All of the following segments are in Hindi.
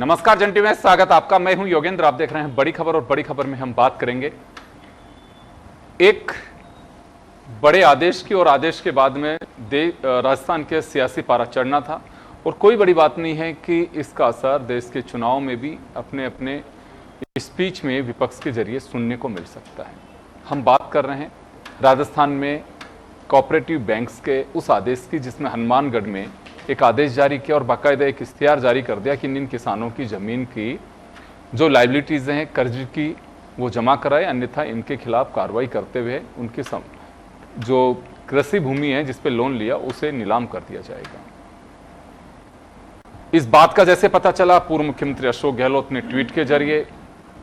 नमस्कार जंटी में स्वागत आपका। मैं हूं योगेंद्र। आप देख रहे हैं बड़ी खबर और बड़ी खबर में हम बात करेंगे एक बड़े आदेश की और आदेश के बाद में राजस्थान के सियासी पारा चढ़ना था और कोई बड़ी बात नहीं है कि इसका असर देश के चुनाव में भी अपने अपने स्पीच में विपक्ष के जरिए सुनने को मिल सकता है। हम बात कर रहे हैं राजस्थान में कोऑपरेटिव बैंक्स के उस आदेश की जिसमें हनुमानगढ़ में एक आदेश जारी किया और बाकायदा एक इख्तियार जारी कर दिया कि इन किसानों की ज़मीन की जो लाइबिलिटीज़ हैं कर्ज की वो जमा कराए, अन्यथा इनके खिलाफ कार्रवाई करते हुए उनकी जो कृषि भूमि है जिस पे लोन लिया उसे नीलाम कर दिया जाएगा। इस बात का जैसे पता चला, पूर्व मुख्यमंत्री अशोक गहलोत ने ट्वीट के जरिए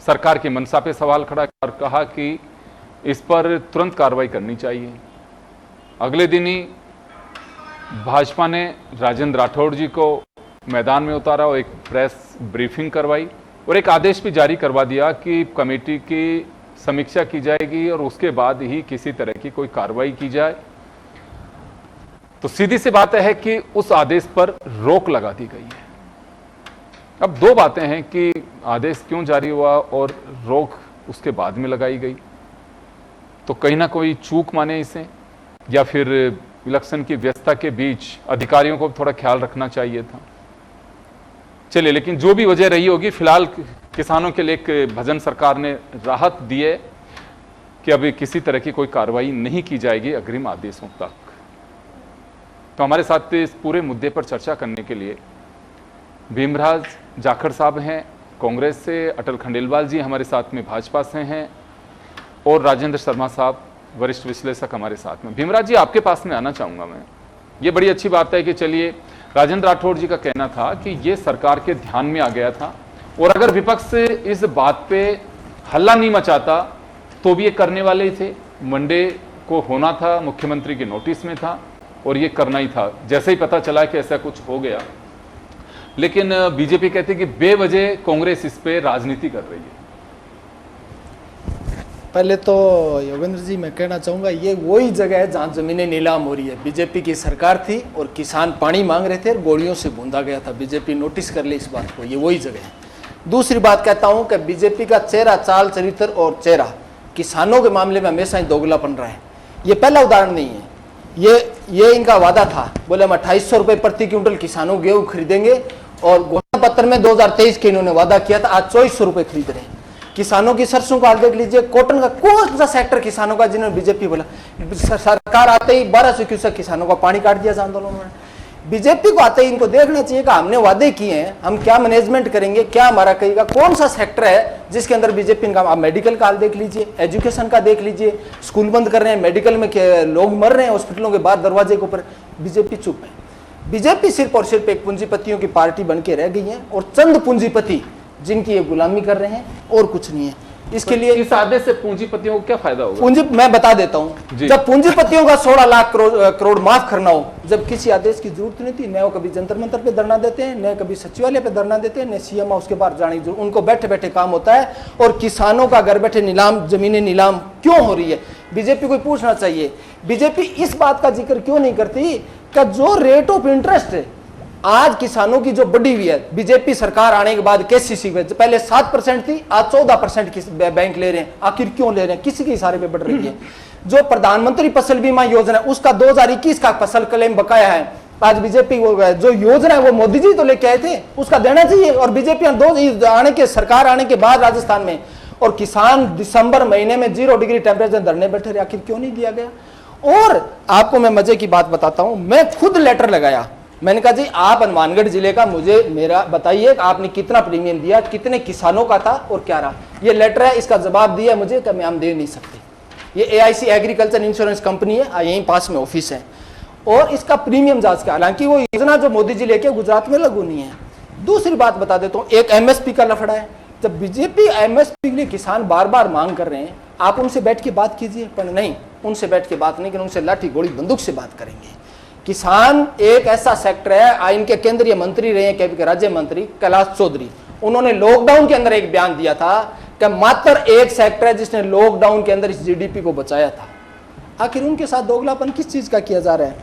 सरकार की मंशा पे सवाल खड़ा कर कहा कि इस पर तुरंत कार्रवाई करनी चाहिए। अगले दिन ही भाजपा ने राजेंद्र राठौड़ जी को मैदान में उतारा और एक प्रेस ब्रीफिंग करवाई और एक आदेश भी जारी करवा दिया कि कमेटी की समीक्षा की जाएगी और उसके बाद ही किसी तरह की कोई कार्रवाई की जाए। तो सीधी सी बात है कि उस आदेश पर रोक लगा दी गई है। अब दो बातें हैं कि आदेश क्यों जारी हुआ और रोक उसके बाद में लगाई गई। तो कहीं ना कोई चूक माने इसे, या फिर इलेक्शन की व्यस्तता के बीच अधिकारियों को थोड़ा ख्याल रखना चाहिए था। चलिए, लेकिन जो भी वजह रही होगी, फिलहाल किसानों के लिए एक भजन सरकार ने राहत दी है कि अभी किसी तरह की कोई कार्रवाई नहीं की जाएगी अग्रिम आदेशों तक। तो हमारे साथ इस पूरे मुद्दे पर चर्चा करने के लिए भीमराज जाखड़ साहब हैं कांग्रेस से, अटल खंडेलवाल जी हमारे साथ में भाजपा से हैं और राजेंद्र शर्मा साहब वरिष्ठ विश्लेषक हमारे साथ में। भीमराज जी, आपके पास में आना चाहूंगा मैं। ये बड़ी अच्छी बात है कि चलिए, राजेंद्र राठौड़ जी का कहना था कि ये सरकार के ध्यान में आ गया था और अगर विपक्ष इस बात पे हल्ला नहीं मचाता तो भी ये करने वाले ही थे। मंडे को होना था, मुख्यमंत्री के नोटिस में था और ये करना ही था। जैसे ही पता चला कि ऐसा कुछ हो गया, लेकिन बीजेपी कहती है कि बेवजह कांग्रेस इस पे राजनीति कर रही है। पहले तो योगेंद्र जी मैं कहना चाहूँगा, ये वही जगह है जहाँ ज़मीनें नीलाम हो रही है। बीजेपी की सरकार थी और किसान पानी मांग रहे थे और गोलियों से बूंदा गया था। बीजेपी नोटिस कर ले इस बात को, ये वही जगह है। दूसरी बात कहता हूँ कि बीजेपी का चेहरा, चाल चरित्र और चेहरा किसानों के मामले में हमेशा ही दोगलापन रहा है। ये पहला उदाहरण नहीं है। ये इनका वादा था, बोले हम 2800 रुपये प्रति क्विंटल किसानों गेहूँ खरीदेंगे और घोषणा पत्र में 2023 के इन्होंने वादा किया था, आज 2400 रुपये खरीद रहे हैं। किसानों की सरसों का हाल देख लीजिए, कॉटन का कौन सा सेक्टर किसानों का जिन्होंने बीजेपी बोला, सरकार आते ही 1200 क्यूसेक किसानों का पानी काट दिया आंदोलन में। बीजेपी को आते ही इनको देखना चाहिए कि हमने वादे किए हैं, हम क्या मैनेजमेंट करेंगे, क्या हमारा कहेगा, कौन सा सेक्टर है जिसके अंदर बीजेपी का। आप मेडिकल का हाल देख लीजिए, एजुकेशन का देख लीजिए, स्कूल बंद कर रहे हैं, मेडिकल में लोग मर रहे हैं हॉस्पिटलों के बाहर दरवाजे के ऊपर। बीजेपी चुप है। बीजेपी सिर्फ और सिर्फ एक पूंजीपतियों की पार्टी बन के रह गई है और चंद पूंजीपति जिनकी ये गुलामी कर रहे हैं और कुछ नहीं है। इसके लिए इस आदेश से पूंजीपतियों को क्या फायदा होगा? मैं बता देता हूं। जब पूंजीपतियों का 16 लाख करोड़ माफ करना हो, जब किसी आदेश की जरूरत नहीं थी, न वो कभी जंतर मंतर पे धरना देते हैं, न कभी सचिवालय पे धरना देते हैं, न सीएम हाउस के बाहर जाने की जरूरत, उनको बैठे बैठे काम होता है। और किसानों का घर बैठे नीलाम, जमीनें नीलाम क्यों हो रही है, बीजेपी को पूछना चाहिए। बीजेपी इस बात का जिक्र क्यों नहीं करती कि जो रेट ऑफ इंटरेस्ट है आज किसानों की जो बढ़ी हुई है, बीजेपी सरकार आने के बाद केसीसी में पहले 7% थी, आज 14% बैंक ले रहे हैं। आखिर क्यों ले रहे हैं? किसी के इशारे पे बढ़ रही है। जो प्रधानमंत्री फसल बीमा योजना उसका 2021 का फसल क्लेम बकाया है, आज बीजेपी जो योजना है वो मोदी जी तो लेके आए थे, उसका देना चाहिए। और बीजेपी सरकार आने के बाद राजस्थान में और किसान दिसंबर महीने में 0 डिग्री टेम्परेचर धरने बैठे रहे, आखिर क्यों नहीं दिया गया? और आपको मैं मजे की बात बताता हूं, मैं खुद लेटर लगाया। मैंने कहा जी आप हनुमानगढ़ जिले का, मुझे मेरा बताइए आपने कितना प्रीमियम दिया, कितने किसानों का था और क्या रहा। ये लेटर है, इसका जवाब दिया मुझे कि हम दे नहीं सकते। ये AIC एग्रीकल्चर इंश्योरेंस कंपनी है, यहीं पास में ऑफिस है और इसका प्रीमियम जांच का, हालांकि वो योजना जो मोदी जी लेके गुजरात में लागू नहीं है। दूसरी बात बता देता हूँ, एक MSP का लफड़ा है। जब बीजेपी MSP के लिए किसान बार बार मांग कर रहे हैं, आप उनसे बैठ के बात कीजिए, पर नहीं, उनसे बैठ के बात नहीं करें, उनसे लाठी गोली बंदूक से बात करेंगे। किसान एक ऐसा सेक्टर है, इनके केंद्रीय मंत्री रहे हैं, राज्य मंत्री कैलाश चौधरी, उन्होंने लॉकडाउन के अंदर एक बयान दिया था कि मात्र एक सेक्टर है जिसने लॉकडाउन के अंदर इस GDP को बचाया था। आखिर उनके साथ दोगलापन किस चीज का किया जा रहा है?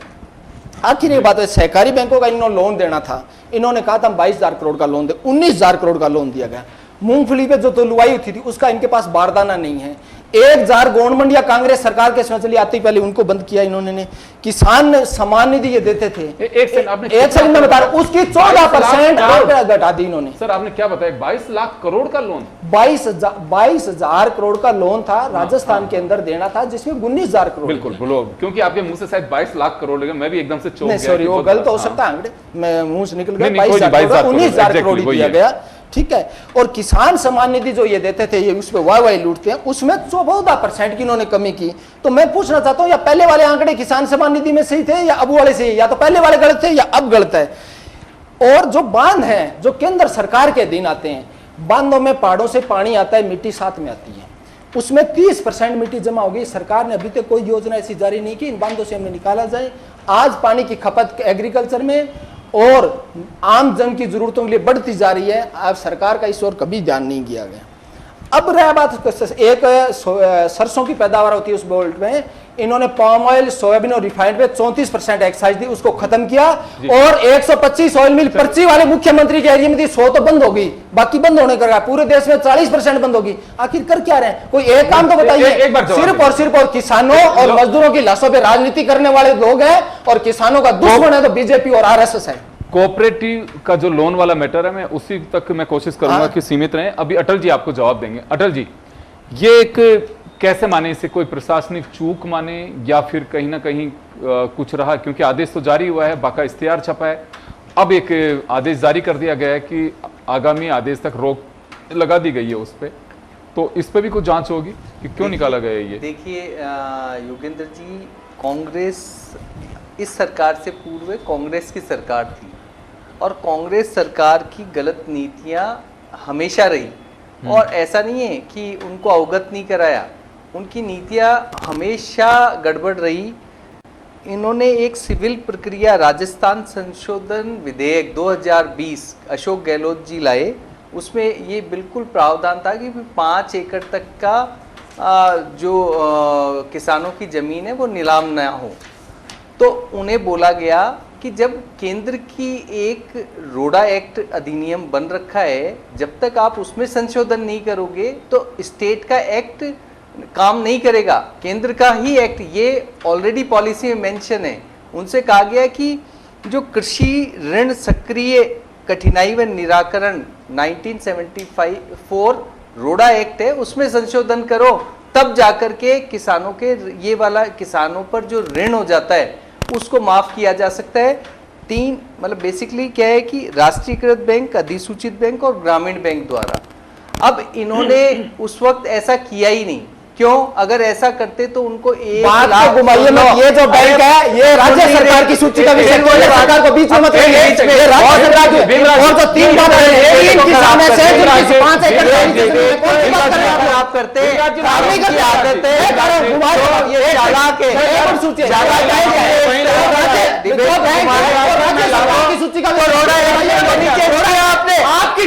आखिर ये बात है, सहकारी बैंकों का इन्होंने लोन देना था, इन्होंने कहा था हम 22,000 करोड़ का लोन दे, 19,000 करोड़ का लोन दिया गया। मूंगफली पे जो तोलुआई हुई थी उसका इनके पास बारदाना नहीं है। 1,000 गवर्नमेंट या कांग्रेस सरकार के समय चली आती पहले उनको बंद किया इन्होंने। किसान सम्मान निधि ये देते थे, एक सेकंड में बता रहा हूं, उसकी 14% घटा दी इन्होंने। सर आपने क्या बताया, 22 लाख करोड़ का लोन, 22,000 करोड़ का लोन था राजस्थान के अंदर देना था, जिसमें 19,000 करोड़। बिल्कुल बोलो, क्योंकि आपके मुंह से शायद 22 लाख करोड़ लगे, मैं भी एकदम से चौंक गया। सॉरी, वो गलत हो सकता है, मैं मुंह से निकल गया। 22,000 19,000 करोड़ दिया गया, ठीक है। और किसान सम्मान निधि जो ये देते थे, ये उस पर वाह लूटते हैं, उसमें 14% की इन्होंने कमी की। तो मैं पूछना चाहता हूं, या पहले वाले आंकड़े किसान सम्मान निधि में सही थे या अब वाले सही, या तो पहले वाले गलत थे या अब गलत है। और जो बांध हैं जो केंद्र सरकार के अधीन आते हैं, बांधों में पहाड़ों से पानी आता है, मिट्टी साथ में आती है, उसमें 30% मिट्टी जमा होगी। सरकार ने अभी तक कोई योजना ऐसी जारी नहीं की इन बांधों से हमें निकाला जाए। आज पानी की खपत एग्रीकल्चर में और आम जन की जरूरतों के लिए बढ़ती जा रही है। अब सरकार का इस ओर कभी ध्यान नहीं किया गया। अब रहा बात, एक सरसों की पैदावार होती है उस बोल्ट में, इन्होंने पाम ऑयल, सोयाबीन और रिफाइंड पे 34% एक्साइज दी, उसको खत्म किया। और 125 ऑयल मिल पर्ची वाले मुख्यमंत्री के एरिया में थी, 100 तो बंद हो गई, बाकी बंद होने का पूरे देश में 40% बंद होगी। आखिर कर क्या रहे हैं? कोई एक काम तो बताइए। सिर्फ और किसानों और मजदूरों की लाशों पे राजनीति करने वाले लोग हैं, और किसानों का दुश्मन है तो बीजेपी और आरएसएस है। कोऑपरेटिव का जो लोन वाला मैटर है, मैं उसी तक मैं कोशिश करूंगा कि सीमित रहें। अभी अटल जी आपको जवाब देंगे। अटल जी, ये एक कैसे माने, इसे कोई प्रशासनिक चूक माने या फिर कहीं ना कहीं कुछ रहा? क्योंकि आदेश तो जारी हुआ है, बाका इश्तिहार छपा है, अब एक आदेश जारी कर दिया गया है कि आगामी आदेश तक रोक लगा दी गई है उस पर, तो इस पर भी कुछ जांच होगी कि क्यों निकाला गया है ये? देखिए योगेंद्र जी, कांग्रेस इस सरकार से पूर्व कांग्रेस की सरकार थी, और कांग्रेस सरकार की गलत नीतियां हमेशा रही, और ऐसा नहीं है कि उनको अवगत नहीं कराया, उनकी नीतियां हमेशा गड़बड़ रही। इन्होंने एक सिविल प्रक्रिया राजस्थान संशोधन विधेयक 2020 अशोक गहलोत जी लाए, उसमें ये बिल्कुल प्रावधान था कि 5 एकड़ तक का जो किसानों की ज़मीन है वो नीलाम ना हो। तो उन्हें बोला गया कि जब केंद्र की एक रोडा एक्ट अधिनियम बन रखा है, जब तक आप उसमें संशोधन नहीं करोगे तो स्टेट का एक्ट काम नहीं करेगा, केंद्र का ही एक्ट, ये ऑलरेडी पॉलिसी में मेंशन है। उनसे कहा गया कि जो कृषि ऋण सक्रिय कठिनाई व निराकरण 1974 रोडा एक्ट है, उसमें संशोधन करो, तब जाकर के किसानों के ये वाला किसानों पर जो ऋण हो जाता है उसको माफ किया जा सकता है। 3 मतलब बेसिकली क्या है कि राष्ट्रीयकृत बैंक, अधिसूचित बैंक और ग्रामीण बैंक द्वारा। अब इन्होंने उस वक्त ऐसा किया ही नहीं। क्यों? अगर ऐसा करते तो उनको 1 लाख घुमाइए मत। ये जो बैंक है ये राज्य सरकार की सूची का विषय, केंद्र सरकार को बीच में मत रखिए। ये राज्य सरकार की, और जो 3 बात है, 3 किसान ऐसे हैं जिनकी 5 एकड़ आप करते हैं, आदत है, ये चालाक है, की सूची का आपने आपकी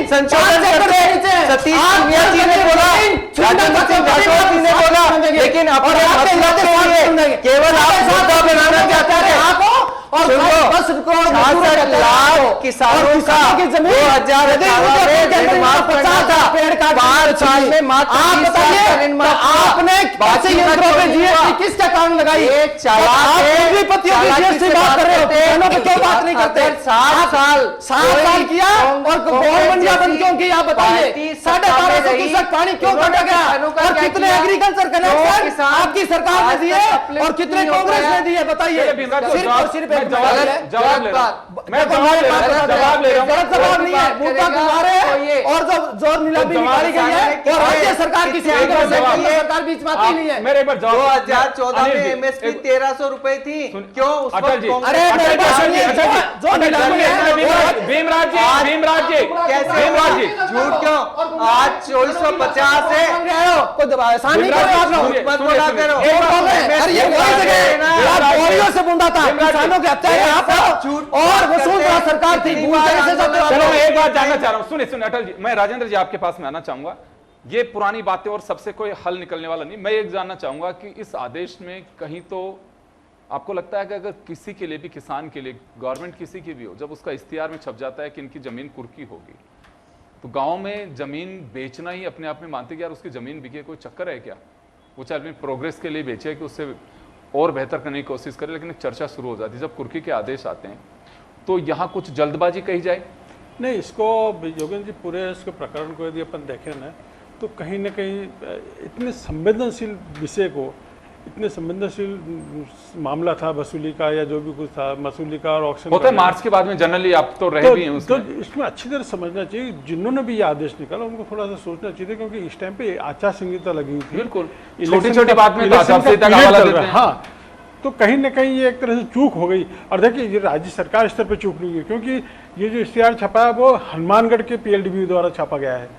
संशोधन करते सतीश पूनिया जी ने बोला, लेकिन केवल आप मुद्दा बनाना चाहते हैं। और 66 लाख किसानों का 2018 में 5 साल में आपने किसका कानून लगाई? एक चालाक बात कर रहे हो, क्यों बात नहीं करते? 7 साल किया और गवर्नमेंट बंद क्यों की? आप बताइए। 1250 पानी क्यों काटा गया? और कितने एग्रीकल्चर कनेक्शन आपकी सरकार ने दिए और कितने कांग्रेस ने दिए? बताइए। सिर्फ जवाब ले रहा हूं, मैं जवाब ले रहा हूं, जवाब नहीं है, मुद्दा घुमा रहे हैं। और जो जोर नीलामी निकाली गई है और राज्य सरकार की सरकार बीच में आती नहीं है। मेरे एक बार 2014 में एमएसपी 1300 रुपए थी, क्यों? उस अटल जी, अरे मेरे पास सुनिए, जो नीलामी है भीमराज जी कैसे झूठ क्यों? आज 2450 है, आसानी करो आप लोग, मत बोला करो। अरे ये वही जगह गोलियों से बूंदा था, किसानों के हत्या और वसूल सरकार थी। चलो मैं एक बात जानना चाह रहा हूं, सुनिए अटल जी, मैं राजेंद्र जी आपके पास में आना चाहूंगा। ये पुरानी बातें और सबसे कोई हल निकलने वाला नहीं। मैं ये जानना चाहूंगा कि इस आदेश में कहीं तो आपको लगता है कि अगर किसी के लिए भी, किसान के लिए, गवर्नमेंट किसी की भी हो, जब उसका इश्तिहार में छप जाता है कि इनकी जमीन कुर्की होगी, तो गांव में जमीन बेचना ही अपने आप में मानते कि यार उसकी जमीन बिके, कोई चक्कर है क्या? वो चाहे अपनी प्रोग्रेस के लिए बेचे कि उससे और बेहतर करने की कोशिश करे, लेकिन एक चर्चा शुरू हो जाती है जब कुर्की के आदेश आते हैं। तो यहाँ कुछ जल्दबाजी कही जाए? नहीं, इसको योगेंद्र जी पूरे इसके प्रकरण को यदि अपन देखें ना, तो कहीं ना कहीं इतने संवेदनशील विषय को, इतने संवेदनशील मामला था वसूली का या जो भी कुछ था, वसूली का और ऑक्शन होता है मार्च के बाद में जनरली, आप तो रहे भी हैं तो उसमें। इसमें अच्छी तरह समझना चाहिए, जिन्होंने भी ये आदेश निकाला उनको थोड़ा सा सोचना चाहिए, क्योंकि इस टाइम पे आचार संहिता लगी हुई थी। बिल्कुल, इलेक्शन छोटी-छोटी का- बात में तो इलेक्शन आचार का संहिता का पीरियड हवाला चल देते रहा है। हैं। हाँ, तो कहीं ना कहीं ये एक तरह से चूक हो गई। और देखिए, ये राज्य सरकार स्तर पर चूक नहीं है, क्योंकि ये जो इश्तिहार छपा है वो हनुमानगढ़ के PLDB द्वारा छापा गया है।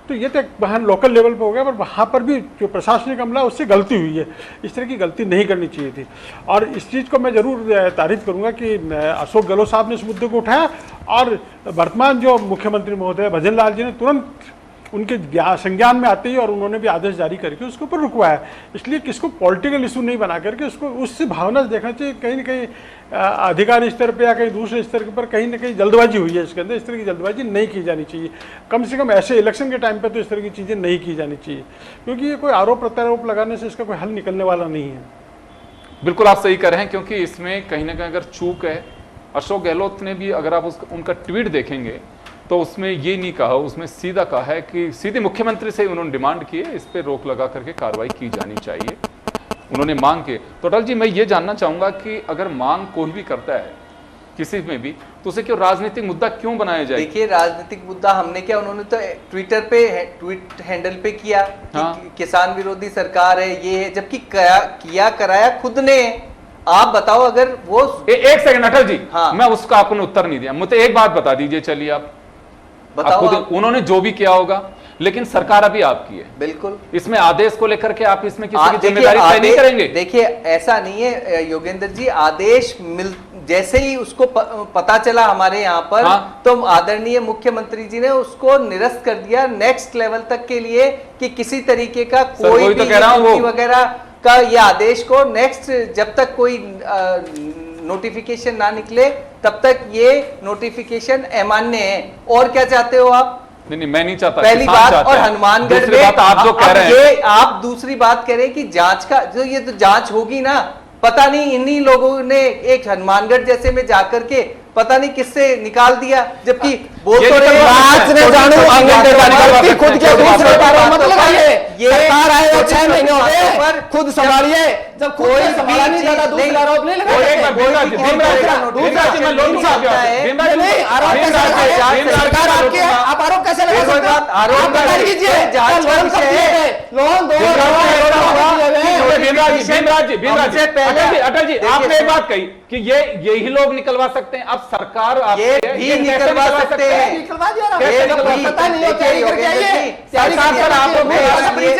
तो ये तो वहाँ लोकल लेवल पे हो गया, पर वहाँ पर भी जो प्रशासनिक अमला उससे गलती हुई है। इस तरह की गलती नहीं करनी चाहिए थी। और इस चीज़ को मैं ज़रूर तारीफ करूँगा कि अशोक गहलोत साहब ने इस मुद्दे को उठाया, और वर्तमान जो मुख्यमंत्री महोदय भजन लाल जी ने तुरंत उनके संज्ञान में आते ही और उन्होंने भी आदेश जारी करके उसके ऊपर रुकवाया। इसलिए किसको पॉलिटिकल इशू नहीं बना करके उसको उससे भावना से देखना चाहिए। कहीं ना कहीं अधिकारी स्तर पे या कहीं दूसरे स्तर पर कहीं ना कहीं जल्दबाजी हुई है इसके अंदर। इस तरह की जल्दबाजी नहीं की जानी चाहिए। कम से कम ऐसे इलेक्शन के टाइम पे तो इस तरह की चीज़ें नहीं की जानी चाहिए, क्योंकि ये कोई आरोप प्रत्यारोप लगाने से इसका कोई हल निकलने वाला नहीं है। बिल्कुल आप सही कर रहे हैं, क्योंकि इसमें कहीं ना कहीं अगर चूक है, अशोक गहलोत ने भी, अगर आप उनका ट्वीट देखेंगे तो उसमें ये नहीं कहा, उसमें सीधा कहा है कि सीधे मुख्यमंत्री से उन्होंने डिमांड की है, इस पर रोक लगा करके कार्रवाई की जानी चाहिए, उन्होंने मांग की। तो अटल जी, मैं ये जानना चाहूंगा कि अगर मांग कोई भी करता है किसी में भी, तो उसे क्यों राजनीतिक मुद्दा क्यों बनाया जाए? देखिए, राजनीतिक मुद्दा हमने क्या, उन्होंने तो ट्विटर पे ट्वीट हैंडल पे किया कि हाँ। किसान विरोधी सरकार है, ये है, जबकि किया कराया खुद ने। आप बताओ, अगर वो एक सेकंड अटल जी, हाँ। मैं उसका आपने उत्तर नहीं दिया, मुझे एक बात बता दीजिए। चलिए आप बताओ। खुद, उन्होंने जो भी किया होगा, लेकिन सरकार अभी आपकी है। बिल्कुल, इसमें आदेश को लेकर के आप इसमें किसी की देखिए, जिम्मेदारी तय नहीं करेंगे? देखिए, ऐसा नहीं है योगेंद्र जी। आदेश जैसे ही उसको पता चला हमारे यहाँ पर, हाँ। तो आदरणीय मुख्यमंत्री जी ने उसको निरस्त कर दिया नेक्स्ट लेवल तक के लिए, कि किसी तरीके का कोई भी नीति वगैरह का ये आदेश को नेक्स्ट, जब तक कोई नोटिफिकेशन ना निकले तब तक ये नोटिफिकेशन अमान्य है। और क्या चाहते हो आप? नहीं, मैं नहीं चाहता। पहली बात, और हनुमानगढ़ दूसरी बात आप जो कह रहे हैं, ये आप दूसरी बात कह रहे हैं कि जांच का जो, ये तो जांच होगी ना, पता नहीं इन्हीं लोगों ने एक हनुमानगढ़ जैसे में जाकर के पता नहीं किससे निकाल दिया, जबकि बोल तो रहे जांच ने जानू अंगन खुद के दूसरे बारे मत लगाइए। ये सरकार आए और 6 महीने हो गए, खुद संभालिए। जब खुद कोई संभाला नहीं जाता, दूसरा आरोप नहीं लगा सकते। सरकार आपकी है, आप आरोप कैसे लगा सकते हैं? आप बता दीजिए। लोन दो, अटल जी, आपने एक बात कही कि ये यही लोग निकलवा सकते हैं। अब सरकार ये भी निकलवा सकते हैं। निकलवा दिया ना, ये पता नहीं हो, तैयारी करके आइए। सरकार पर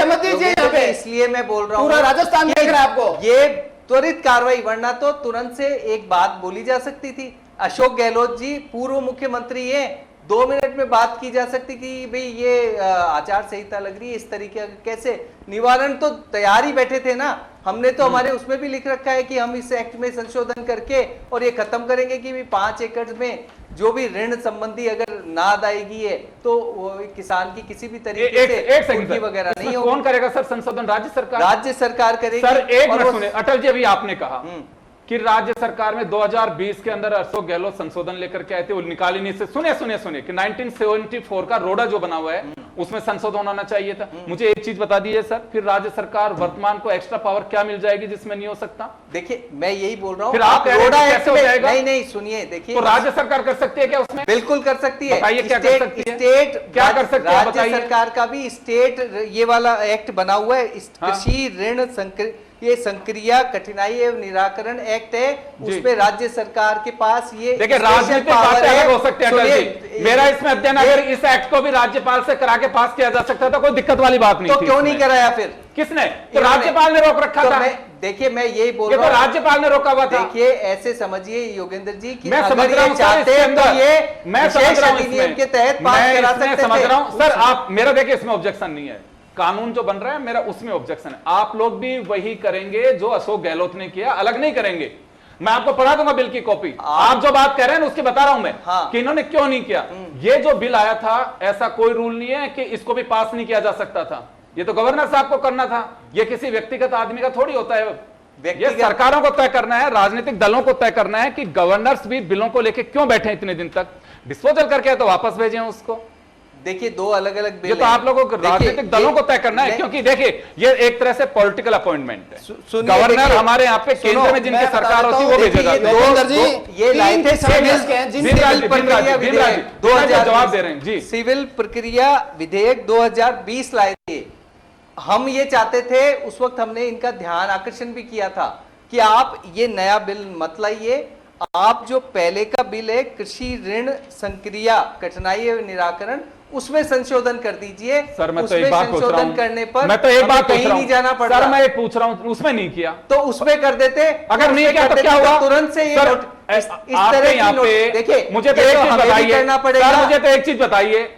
मत दीजिए। इसलिए मैं बोल रहा हूँ, पूरा राजस्थान देख रहा है आपको। ये त्वरित कार्रवाई, वरना तो तुरंत से एक बात बोली जा सकती थी। अशोक गहलोत जी पूर्व मुख्यमंत्री हैं, 2 मिनट में बात की जा सकती कि भाई ये आचार संहिता लग रही है, इस तरीके का कैसे निवारण, तो तैयार ही बैठे थे ना। हमने तो हमारे उसमें भी लिख रखा है कि हम इस एक्ट में संशोधन करके और ये खत्म करेंगे कि 5 एकड़ में जो भी ऋण संबंधी अगर ना अदायगी है तो वो किसान की किसी भी तरीके से कुर्की वगैरह नहीं होगी। कौन करेगा सर संशोधन? राज्य सरकार। राज्य सरकार करेगी। सर एक मिनट सुनिए अटल जी, अभी आपने कहा कि राज्य सरकार में 2020 के अंदर अशोक गहलोत संशोधन लेकर के आए थे, वो निकाल ही नहीं से। सुनिए कि 1974 का रोडा जो बना हुआ है उसमें संशोधन होना चाहिए था। मुझे एक चीज बता दीजिए सर, फिर राज्य सरकार वर्तमान को एक्स्ट्रा पावर क्या मिल जाएगी जिसमें नहीं हो सकता? देखिए, मैं यही बोल रहा हूँ, फिर आप रोडा कैसे हो जाएगा? नहीं सुनिए, देखिए, तो राज्य सरकार कर सकती है क्या उसमें? बिल्कुल कर सकती है। बताइए क्या कर सकती है? स्टेट क्या कर सकती है? राज्य सरकार का भी स्टेट ये वाला एक्ट बना हुआ है, कृषि ऋण ये संक्रिया कठिनाई एवं निराकरण एक्ट है, उसमें राज्य सरकार के पास ये देखिए राजनीतिक बातें अलग हो सकती है अटल जी। मेरा इसमें अध्ययन, अगर इस एक्ट को भी राज्यपाल से करा के पास किया जा सकता था, कोई दिक्कत वाली बात नहीं तो थी। क्यों नहीं कराया फिर? किसने? तो राज्यपाल ने रोक रखा तो था। देखिए मैं यही बोल ये रहा तो हूं, राज्यपाल ने रोका हुआ था। देखिए ऐसे समझिए योगेंद्र जी कि मैं अगर समझ रहा ये हूं सर, चाहते इसके हैं तो अंदर ये मैं समझ विशेष रहा हूं अधिनियम इसमें, के तहत पास मैं करा इसमें सकते समझ थे। रहा हूं सर। आप मेरा देखिए इसमें ऑब्जेक्शन नहीं है, कानून जो बन रहा है मेरा उसमें ऑब्जेक्शन है। आप लोग भी वही करेंगे जो अशोक गहलोत ने किया, अलग नहीं करेंगे। मैं आपको पढ़ा दूंगा बिल की कॉपी। आप जो बात कह रहे हैं ना उसके बता रहा हूं मैं हाँ। कि इन्होंने क्यों नहीं किया। ये जो बिल आया था ऐसा कोई रूल नहीं है कि इसको भी पास नहीं किया जा सकता था, ये तो गवर्नर साहब को करना था। ये किसी व्यक्तिगत आदमी का थोड़ी होता है, ये सरकारों को तय करना है, राजनीतिक दलों को तय करना है कि गवर्नर्स भी बिलों को लेकर क्यों बैठे इतने दिन तक। डिस्पोजल करके तो वापस भेजें उसको। देखिए दो अलग अलग बिल ये तो आप लोगों को राजनीतिक दलों को तय करना है, क्योंकि देखिए ये एक तरह से पॉलिटिकल अपॉइंटमेंट है। गवर्नर हमारे यहाँ पे केंद्र में जिनकी सरकार होती है वो भेजे जाते हैं। ये लाए थे जवाब दे रहे हैं जी। सिविल प्रक्रिया विधेयक 2020 लाए थे। हम ये चाहते थे, उस वक्त हमने इनका ध्यान आकर्षण भी किया था कि आप ये नया बिल मत लाइए, आप जो पहले का बिल है कृषि ऋण संक्रिया कठिनाई एवं निराकरण उसमें संशोधन कर दीजिए। सर मैं तो उसमें एक बात पूछ रहा संशोधन हूं, करने पर मैं तो एक बात पूछ कहीं रहा नहीं जाना हूं पड़ता। सर, मैं एक पूछ रहा हूं उसमें नहीं किया तो उसमें कर देते, अगर नहीं किया तो क्या हुआ तुरंत से ये सर, इस तरह यहाँ की पे देखिए मुझे तो एक चीज हमें भी बताइए करना पड़ेगा। सर, मुझे तो एक चीज बताइए,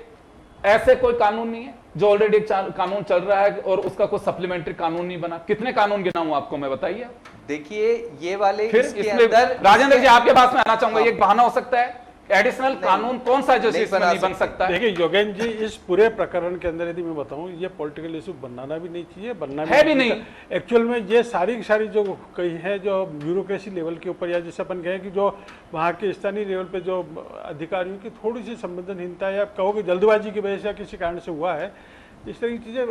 ऐसे कोई कानून नहीं है जो ऑलरेडी एक कानून चल रहा है और उसका कोई सप्लीमेंट्री कानून नहीं बना? कितने कानून गिनाऊं आपको मैं, बताइए। देखिए ये वाले फिर इसके इसमें अंदर राजेंद्र जी आपके पास में आना चाहूंगा, ये एक बहाना हो सकता है? एडिशनल कानून कौन सा है जो इसमें नहीं बन सकता है? देखिए योगेंद्र जी, इस पूरे प्रकरण के अंदर यदि मैं बताऊं, ये पॉलिटिकल इशू बनाना भी नहीं चाहिए, बनना है भी नहीं। एक्चुअल में ये सारी की सारी जो कही है जो ब्यूरोक्रेसी लेवल के ऊपर, या जैसे अपन कहें कि जो वहाँ के स्थानीय लेवल पे जो अधिकारियों की थोड़ी सी संवेदनहीनता या कहो कि जल्दबाजी की वजह से या किसी कारण से हुआ है, इस तरह की चीजें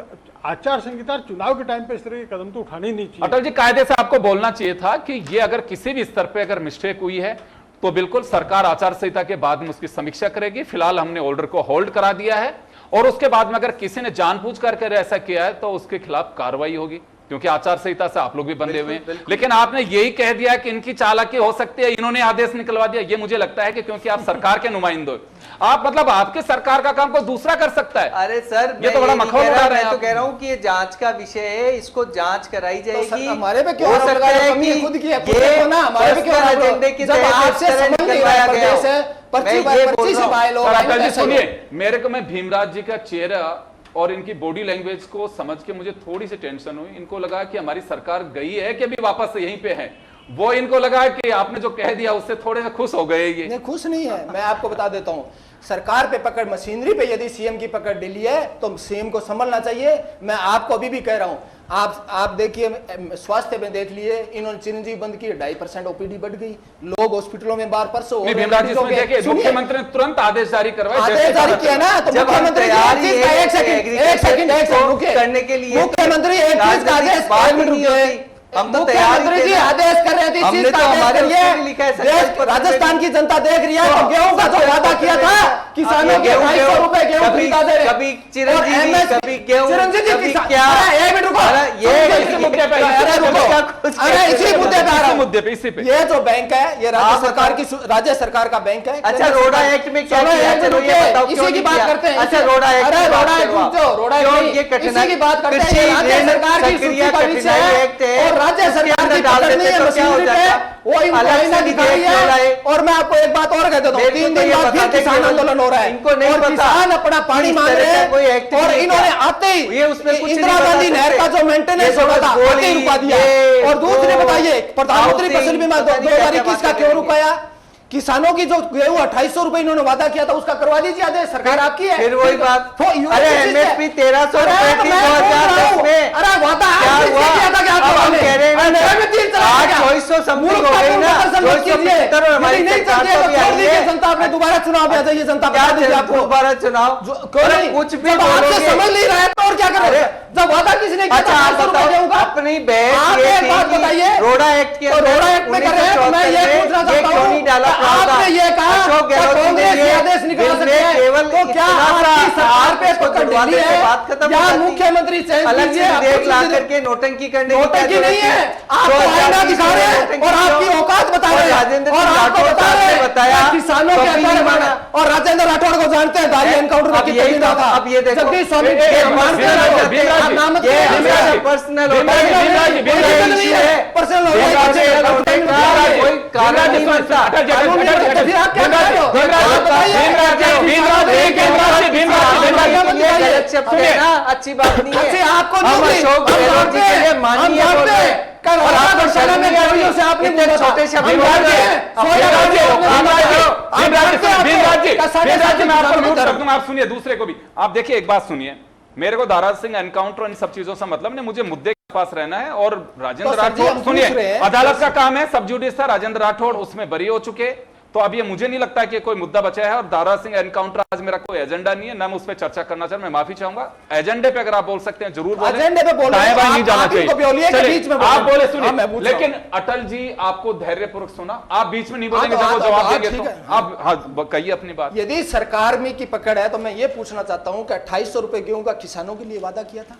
आचार संहिता चुनाव के टाइम पे इस तरह के कदम तो उठाने ही नहीं चाहिए। अटल जी कायदे से आपको बोलना चाहिए था कि ये अगर किसी भी स्तर पे अगर मिस्टेक हुई है तो बिल्कुल सरकार आचार संहिता के बाद में उसकी समीक्षा करेगी। फिलहाल हमने ऑर्डर को होल्ड करा दिया है और उसके बाद में अगर किसी ने जानबूझ कर ऐसा किया है तो उसके खिलाफ कार्रवाई होगी, क्योंकि आचार संहिता से आप लोग भी बंधे हुए हैं। लेकिन आपने यही कह दिया कि इनकी चालाकी हो सकती है, इन्होंने आदेश निकलवा दिया। ये मुझे लगता है कि क्योंकि आप सरकार के नुमाइंदे हो, आप मतलब आपके सरकार का काम कोई दूसरा कर सकता है। अरे सर ये तो बड़ा मखौल उड़ा रहे हैं मैं तो आप। कह रहा हूँ कि ये जांच का विषय है, इसको जांच कराई जाएगी। हमारे पे क्यों हो आरोप सकता लगा रहे हो? है कमी कि खुद की है, खुद ये देखो ना, हमारे पे क्यों पर्सनल आरोप लगा रहे हो? एजेंडे के जब तहत आपसे इस तरह समझ नहीं निकलवाया रहा गया प्रदेश है, हो। पर्ची मैं ये बोल पर्ची रहा से हूं। बाय लोग सर, आए अटल जी ऐसे ही। सुनिए, मेरे को मैं भीमराज जी का चेहरा और इनकी बॉडी लैंग्वेज को समझ के मुझे थोड़ी सी टेंशन हुई। इनको लगा कि हमारी सरकार गई है कि अभी वापस यहीं पे है, वो इनको लगा कि आपने जो कह दिया उससे थोड़े से खुश हो गए। ये नहीं, खुश नहीं है। मैं आपको बता देता हूं, सरकार पे पकड़, मशीनरी पे यदि सीएम की पकड़ ढीली है तो सीएम को संभलना चाहिए। मैं आपको अभी भी कह रहा हूं, आप देखिए स्वास्थ्य में देख लिए, इन्होंने चिरंजीवी बंद की, 2.5% ओपीडी बढ़ गई, लोग हॉस्पिटलों में बार परसों भीमराज जी इसमें देखिए मुख्यमंत्री ने तुरंत आदेश जारी करवाया, आदेश जारी किया ना, तो मुख्यमंत्री एक सेकंड रुके, करने के लिए मुख्यमंत्री एक चीज का आदेश, बात एक मिनट नहीं रुके, होती। हम तो मुख्यमंत्री जी आदेश कर रहे थे, इस चीज का आदेश करिए। राजस्थान की जनता देख रही है, तो गेहूं का जो वादा किया था किसानों के 250 रुपए गेहूं खरीदा दे रहे, कभी चिरंजीवी, कभी गेहूं, चिरंजीवी क्या, एक मिनट रुको, ये इसी मुद्दे पे, अरे इसी मुद्दे पे आ रहा हूं, मुद्दे पे, इसी पे। ये जो बैंक है ये राज्य सरकार का बैंक है। अच्छा रोडा एक्ट में क्या किया? चलो ये बताओ, इसी की बात करते हैं। अच्छा रोडा एक्ट, अरे रोडा एक्ट जो रोडा एक्ट इसी की बात करते हैं। राज्य सरकार की सूची का विषय है और राज्य सरकार की पकड़नी है मशीनरी पे, वो इम्प्लाइना दिखाई है। और मैं आपको एक बात और कह देता हूँ, 3 दिन बाद फिर किसान आंदोलन हो रहा है और किसान अपना पानी मांग रहे हैं और इन्होंने आते ही इंदिरा गांधी नहर का जो मेंटेनेंस होना था आते ही रुका दिया। और दूसरे बताइए, प्रधानमंत्री फसल बीमा 2021 का क्यों रुकाया? किसानों की जो गेहूं 2800 रुपए इन्होंने वादा किया था उसका करवा दीजिए आदेश, सरकार आपकी है। फिर वही बात, अरे एमएसपी 1300 रुपए थी 2010 में, अरे वादा क्या हुआ? किया था? क्या हम कह रहे हैं ना 2400 समथिंग हो गई ना, 275 और हमारी सरकार तो भी आई है। जनता आपने दोबारा चुनाव आ जाइए, जनता बता दीजिए आपको दोबारा चुनाव, कुछ भी बोलोगे समझ नहीं रहा है तो और क्या करोगे? जब वादा किसने किया था? आप बताओ अपनी बहस ये थी बताइए, रोडा एक्ट के रोडा एक्ट में कर रहे हैं, मैं ये पूछना चाहता हूँ, आपने ये कहा कांग्रेस से आदेश निकाल सकते हैं तो क्या आपकी सरकार पे पकड़ ढीली है या मुख्यमंत्री चेंज कीजिए? ला करके नोटंकी करने की नोटंकी नहीं है, आप आईना दिखा रहे हैं और आपकी औकात बता रहे हैं और आपको बता रहे हैं बताया किसानों के अंदर माना। और राजेंद्र राठौड़ को जानते हैं, दारी एनकाउंटर में कितने दिन था। अब ये देखो जगदीश स्वामी पर्सनल अच्छी बात नहीं है। आपको हम अशोक गहलोत जी के लिए माननीय बोल रहे हैं और आपको शर्म नहीं आ रही से आपने इतने छोटे शब्द बोल रहे हैं। आप सुनिए दूसरे को भी। आप देखिए एक बात सुनिए, मेरे को दारा सिंह एनकाउंटर इन सब चीजों से मतलब नहीं, मुझे मुद्दे के पास रहना है। और राजेंद्र राठौड़ सुनिए, अदालत का काम है, सब जुडिस था, राजेंद्र राठौड़ उसमें बरी हो चुके। तो अब ये मुझे नहीं लगता कि कोई मुद्दा बचा है। और दारा सिंह एनकाउंटर आज मेरा कोई एजेंडा नहीं है, ना मैं उस पर चर्चा करना चाहूँ, मैं माफी चाहूंगा। एजेंडे पे अगर आप बोल सकते हैं जरूर बोलें, एजेंडे पे बोल दाएं बाएं नहीं जाना चाहिए। आप बोले सुनिए, लेकिन लेकिन अटल जी आपको धैर्यपूर्वक सुना, आप बीच में नहीं बोलेंगे जब वो जवाब देंगे तो आप हाँ कहिए अपनी बात। यदि सरकार में की पकड़ है तो मैं ये पूछना चाहता हूं कि 2800 रुपए गेहूं का किसानों के लिए वादा किया था,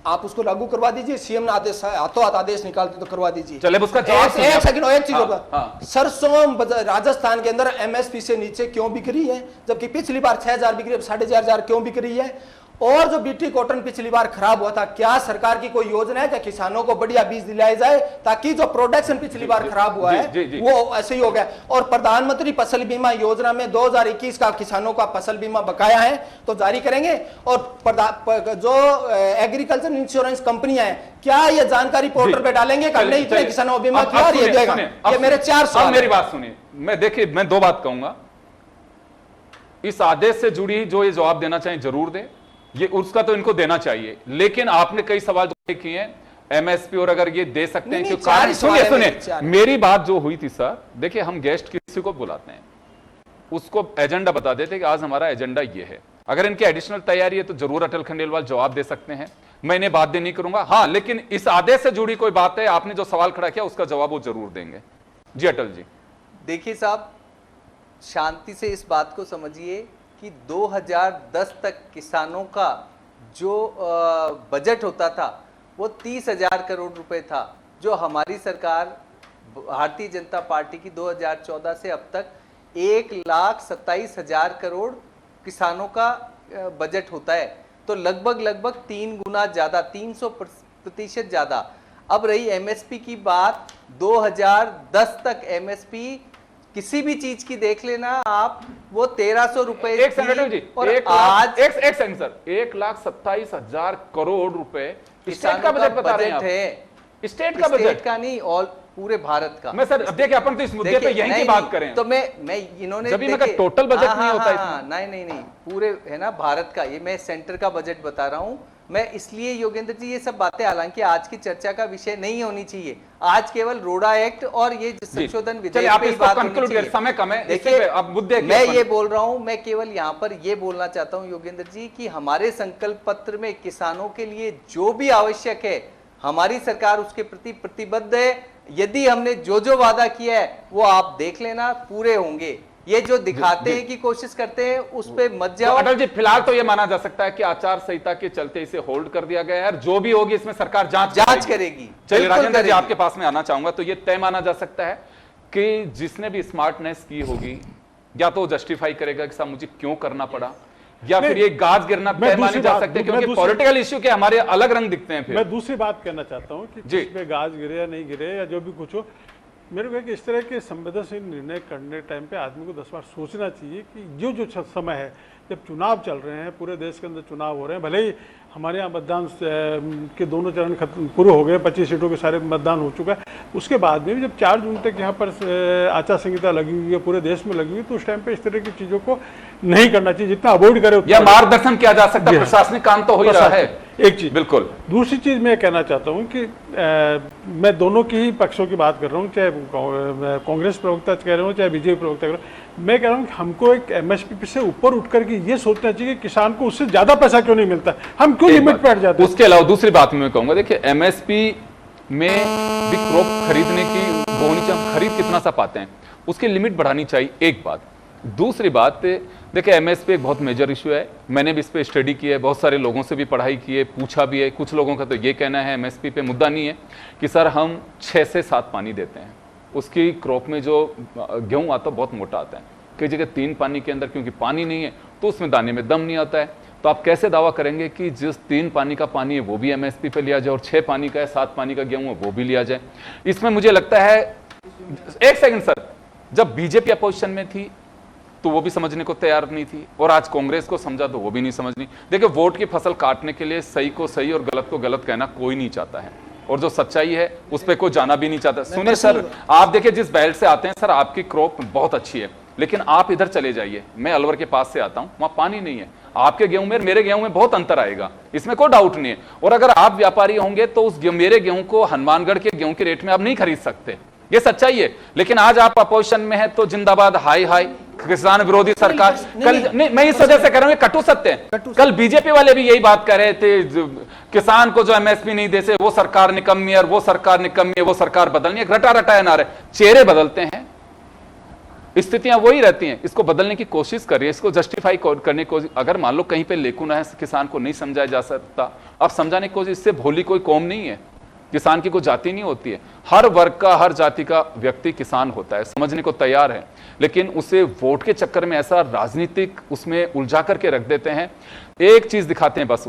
आप उसको लागू करवा दीजिए। सीएम ने आदेश हाथों हाथ आदेश निकालते तो करवा दीजिए। चले उसका जवाब सुनिए। एक सेकंड, एक चीज हाँ, होगा। हाँ। सरसों राजस्थान के अंदर एमएसपी से नीचे क्यों बिक रही है, जबकि पिछली बार 6000 बिक रही है, 4500 क्यों बिक रही है? और जो बीटी कॉटन पिछली बार खराब हुआ था, क्या सरकार की कोई योजना है कि किसानों को बढ़िया बीज दिलाया जाए ताकि जो प्रोडक्शन पिछली बार खराब हुआ है वो ऐसे ही हो गया? और प्रधानमंत्री फसल बीमा योजना में 2021 का किसानों का फसल बीमा बकाया है तो जारी करेंगे। और जो एग्रीकल्चर इंश्योरेंस कंपनियां हैं, क्या ये जानकारी पोर्टल पे डालेंगे कि हमने इतने किसानों को बीमा किया और ये देगा? ये मेरे 4 सवाल। मेरी बात सुनिए, मैं देखिए मैं 2 बात कहूंगा। इस आदेश से जुड़ी जो ये जवाब देना चाहिए जरूर दे, ये उसका तो इनको देना चाहिए। लेकिन आपने कई सवाल जो किए हैं एमएसपी, और अगर ये दे सकते हैं क्यों कारण, सुनिए मेरी बात जो हुई थी सर, देखिए हम गेस्ट किसी को बुलाते हैं, उसको एजेंडा बता देते कि आज हमारा एजेंडा ये है। अगर इनकी एडिशनल तैयारी है तो जरूर अटल खंडेलवाल जवाब दे सकते हैं, मैं इन्हें बात नहीं करूंगा। हाँ, लेकिन इस आदेश से जुड़ी कोई बात है, आपने जो सवाल खड़ा किया उसका जवाब वो जरूर देंगे। जी अटल जी। देखिए साहब, शांति से इस बात को समझिए कि 2010 तक किसानों का जो बजट होता था वो 30,000 करोड़ रुपए था, जो हमारी सरकार भारतीय जनता पार्टी की 2014 से अब तक 1,27,000 करोड़ किसानों का बजट होता है। तो लगभग 3 गुना ज्यादा, 300% ज्यादा। अब रही एमएसपी की बात, 2010 तक एमएसपी किसी भी चीज की देख लेना आप, वो 1300 रुपए। एक सेकंड जी, और आज एक सेकंड सर, 1,27,000 करोड़ रुपए स्टेट का बजट बता रहे हैं। स्टेट का बजट का नहीं, ऑल पूरे भारत का। मैं सर अब देखिए अपन तो इस मुद्दे पे यहीं की बात करें तो मैं इन्होंने जब मैं टोटल बजट नहीं होता है, नहीं पूरे है ना भारत का, ये मैं सेंटर का बजट बता रहा हूँ। मैं इसलिए योगेंद्र जी ये सब बातें हालांकि आज की चर्चा का विषय नहीं होनी चाहिए, आज केवल रोडा एक्ट और ये संशोधन विधेयक पे बात होनी चाहिए। समय कम है, देखिए अब मुद्दे मैं ये बोल रहा हूँ, मैं केवल यहाँ पर ये बोलना चाहता हूँ योगेंद्र जी कि हमारे संकल्प पत्र में किसानों के लिए जो भी आवश्यक है, हमारी सरकार उसके प्रति प्रतिबद्ध है। यदि हमने जो वादा किया है वो आप देख लेना, पूरे होंगे। ये जो दिखाते हैं कि कोशिश करते हैं उस पे मत जाओ। तो अटल जी फिलहाल तो ये माना जा सकता है कि आचार संहिता के चलते इसे होल्ड कर दिया गया है, जो भी होगी इसमें सरकार जांच करेगी। चलिए राजेंद्र जी आपके पास में आना चाहूंगा। तो ये तय माना जा सकता है कि जिसने भी स्मार्टनेस की होगी, या तो जस्टिफाई करेगा कि साहब मुझे क्यों करना पड़ा, या फिर ये गाज गिरना तय माने जा सकते हैं, क्योंकि पॉलिटिकल इश्यू के हमारे अलग रंग दिखते हैं। फिर मैं दूसरी बात कहना चाहता हूँ कि जिसमें गाज गिरे या नहीं गिरे या जो भी कुछ हो, मेरे को इस तरह के संवेदनशील निर्णय करने टाइम पे आदमी को 10 बार सोचना चाहिए कि जो समय है, जब चुनाव चल रहे हैं, पूरे देश के अंदर चुनाव हो रहे हैं, भले ही हमारे यहाँ मतदान के दोनों चरण खत्म पूरे हो गए, 25 सीटों के सारे मतदान हो चुका है, उसके बाद में भी जब 4 जून तक यहाँ पर आचार संहिता लगी हुई है, पूरे देश में लगी हुई है, तो उस टाइम पे इस तरह की चीज़ों को नहीं करना चाहिए, जितना अवॉइड करे या मार्गदर्शन किया जा सकता है। प्रशासनिक काम तो हो ही रहा है, एक चीज। बिल्कुल। दूसरी चीज मैं कहना चाहता हूँ कि मैं दोनों की ही पक्षों की बात कर रहा हूँ, चाहे कांग्रेस प्रवक्ता कह रहे हो चाहे बीजेपी प्रवक्ता कह रहे हो। मैं कह रहा हूँ कि हमको एक एमएसपी से ऊपर उठ करके ये सोचना चाहिए कि किसान को उससे ज्यादा पैसा क्यों नहीं मिलता, हम क्यों लिमिट पे हट जाते हैं। उसके अलावा दूसरी बात मैं कहूंगा, देखिए एमएसपी में भी क्रॉप खरीदने की वो होनी चाहिए, खरीद कितना सा पाते हैं उसकी लिमिट बढ़ानी चाहिए, एक बात। दूसरी बात देखिए एमएसपी एक बहुत मेजर इशू है, मैंने भी इस पे स्टडी की है, बहुत सारे लोगों से भी पढ़ाई की है, पूछा भी है। कुछ लोगों का तो ये कहना है एमएसपी पे मुद्दा नहीं है कि सर हम 6 से 7 पानी देते हैं, उसकी क्रॉप में जो गेहूं आता है बहुत मोटा आता है, कई जगह 3 पानी के अंदर क्योंकि पानी नहीं है तो उसमें दाने में दम नहीं आता है। तो आप कैसे दावा करेंगे कि जिस 3 पानी का पानी है वो भी एमएसपी पे लिया जाए और 6 पानी का है, 7 पानी का गेहूं है वो भी लिया जाए? इसमें मुझे लगता है, एक सेकंड सर, जब बीजेपी अपोजिशन में थी तो वो भी समझने को तैयार नहीं थी, और आज कांग्रेस को समझा तो वो भी नहीं समझनी। देखिए, वोट की फसल काटने के लिए सही को सही और गलत को गलत कहना कोई नहीं चाहता है, और जो सच्चाई है उस पर कोई जाना भी नहीं चाहता। सुनिए सर, आप देखिए जिस बेल्ट से आते हैं सर, आपकी क्रॉप बहुत अच्छी है, लेकिन आप इधर चले जाइए, मैं अलवर के पास से आता हूं, वहां पानी नहीं है। आपके गेहूं में मेरे गेहूं में बहुत अंतर आएगा, इसमें कोई डाउट नहीं है। और अगर आप व्यापारी होंगे तो उस मेरे गेहूं को हनुमानगढ़ के गेहूं के रेट में आप नहीं खरीद सकते, ये सच्चाई है। लेकिन आज आप अपोजिशन में है तो जिंदाबाद, हाय हाय, किसान विरोधी सरकार। कल नहीं, मैं इस वजह से कह रहा हूं, कटु सत्य है। कल बीजेपी वाले भी यही बात कर रहे थे, किसान को जो एमएसपी नहीं दे से वो सरकार निकम्मी है, वो सरकार निकम्मी है, वो सरकार बदलनी है। रटा रटाया ना रहे, चेहरे बदलते हैं, स्थितियां वही रहती हैं। इसको बदलने की कोशिश करिए, इसको जस्टिफाई करने की कोशिश। अगर मान लो कहीं पे लेकुन है, किसान को नहीं समझाया जा सकता, अब समझाने की कोशिश। इससे भोली कोई कौम नहीं है, किसान की कोई जाति नहीं होती है। हर वर्ग का, हर जाति का व्यक्ति किसान होता है, समझने को तैयार है, लेकिन उसे वोट के चक्कर में ऐसा राजनीतिक उसमें उलझा करके रख देते हैं। एक चीज दिखाते हैं बस,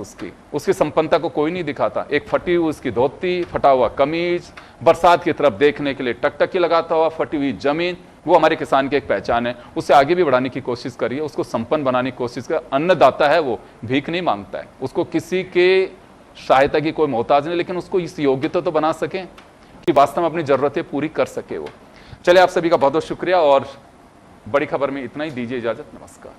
उसकी संपन्नता को कोई नहीं दिखाता। एक फटी हुई उसकी धोती, फटा हुआ कमीज, बरसात की तरफ देखने के लिए टकटकी लगाता हुआ, फटी हुई जमीन, वो हमारे किसान की एक पहचान है। उसे आगे भी बढ़ाने की कोशिश करिए, उसको संपन्न बनाने की कोशिश करिए। अन्नदाता है, वो भीख नहीं मांगता है, उसको किसी के सहायता की कोई मोहताज नहीं, लेकिन उसको इस योग्यता तो बना सकें कि वास्तव में अपनी जरूरतें पूरी कर सके वो। चलिए, आप सभी का बहुत बहुत शुक्रिया, और बड़ी खबर में इतना ही। दीजिए इजाजत, नमस्कार।